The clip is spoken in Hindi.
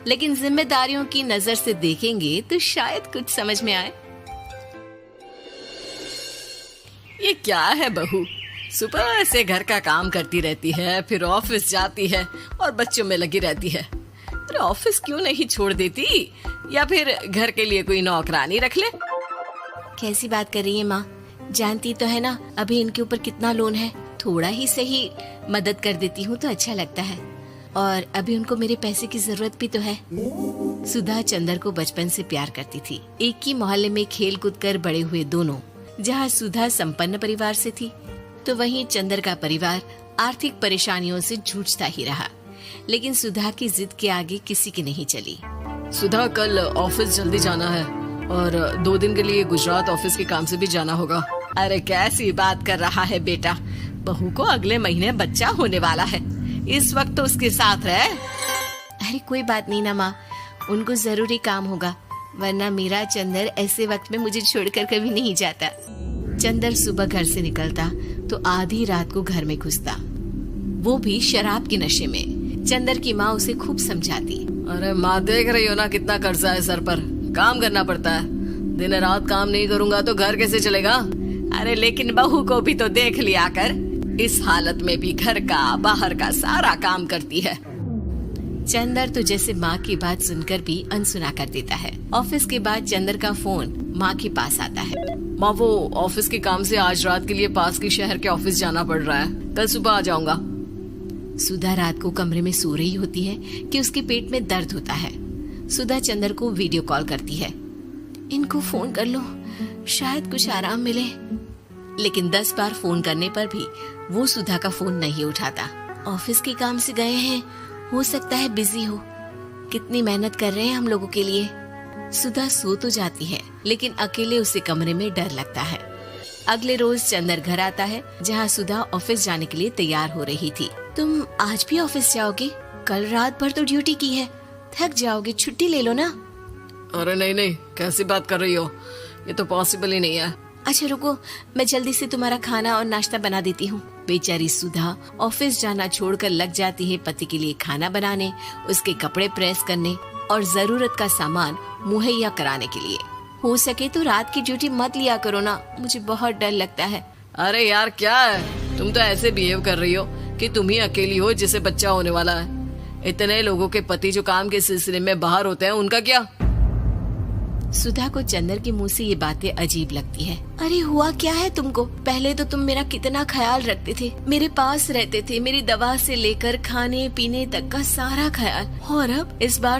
लेकिन जिम्मेदारियों की नजर से देखेंगे तो शायद कुछ समझ में आए। ये क्या है बहू, सुबह से घर का काम करती रहती है, फिर ऑफिस जाती है और बच्चों में लगी रहती है। अरे ऑफिस क्यों नहीं छोड़ देती, या फिर घर के लिए कोई नौकरानी रख ले। कैसी बात कर रही है माँ, जानती तो है ना अभी इनके ऊपर कितना लोन है। थोड़ा ही सही मदद कर देती हूँ तो अच्छा लगता है, और अभी उनको मेरे पैसे की जरूरत भी तो है। सुधा चंदर को बचपन से प्यार करती थी। एक ही मोहल्ले में खेल कूद कर बड़े हुए दोनों। जहाँ सुधा संपन्न परिवार से थी तो वहीं चंदर का परिवार आर्थिक परेशानियों से जूझता ही रहा। लेकिन सुधा की जिद के आगे किसी की नहीं चली। सुधा, कल ऑफिस जल्दी जाना है और 2 दिन के लिए गुजरात ऑफिस के काम से भी जाना होगा। अरे कैसी बात कर रहा है बेटा, बहू को अगले महीने बच्चा होने वाला है, इस वक्त तो उसके साथ रहे। अरे कोई बात नहीं ना माँ, उनको जरूरी काम होगा, वरना मेरा चंदर ऐसे वक्त में मुझे छोड़कर कभी नहीं जाता। चंदर सुबह घर से निकलता तो आधी रात को घर में घुसता, वो भी शराब के नशे में। चंदर की माँ उसे खूब समझाती। अरे माँ, देख रही हो ना कितना कर्जा है सर पर, काम करना पड़ता है, दिन रात काम नहीं करूँगा तो घर कैसे चलेगा। अरे लेकिन बहू को भी तो देख लिया कर, इस हालत में भी घर का बाहर का सारा काम करती है। चंदर तो जैसे माँ की बात सुनकर भी अनसुना कर देता है। ऑफिस के बाद चंदर का फोन माँ के पास आता है। माँ, वो ऑफिस के काम से आज रात के लिए पास के शहर के ऑफिस जाना पड़ रहा है, कल सुबह आ जाऊंगा। सुधा रात को कमरे में सो रही होती है कि उसके पेट में दर्द होता है। सुधा चंदर को वीडियो कॉल करती है। इनको फोन कर लो, शायद कुछ आराम मिले। लेकिन 10 बार फोन करने पर भी वो सुधा का फोन नहीं उठाता। ऑफिस के काम से गए हैं, हो सकता है बिजी हो। कितनी मेहनत कर रहे हैं हम लोगों के लिए। सुधा सो तो जाती है, लेकिन अकेले उसे कमरे में डर लगता है। अगले रोज चंदर घर आता है, जहाँ सुधा ऑफिस जाने के लिए तैयार हो रही थी। तुम आज भी ऑफिस जाओगे? कल रात भर तो ड्यूटी की है, थक जाओगे, छुट्टी ले लो ना। अरे नहीं नहीं, कैसी बात कर रही हो, ये तो पॉसिबल ही नहीं है। अच्छा रुको, मैं जल्दी से तुम्हारा खाना और नाश्ता बना देती हूँ। बेचारी सुधा ऑफिस जाना छोड़कर लग जाती है पति के लिए खाना बनाने, उसके कपड़े प्रेस करने और जरूरत का सामान मुहैया कराने के लिए। हो सके तो रात की ड्यूटी मत लिया करो ना, मुझे बहुत डर लगता है। अरे यार क्या है, तुम तो ऐसे बिहेव कर रही हो कि तुम ही अकेली हो जिसे बच्चा होने वाला है। इतने लोगों के पति जो काम के सिलसिले में बाहर होते हैं, उनका क्या? सुधा को चंदर के मुंह से ये बातें अजीब लगती है। अरे हुआ क्या है तुमको? पहले तो तुम मेरा कितना ख्याल रखते थे, मेरे पास रहते थे, मेरी दवा से लेकर खाने पीने तक का सारा ख्याल, और अब इस बार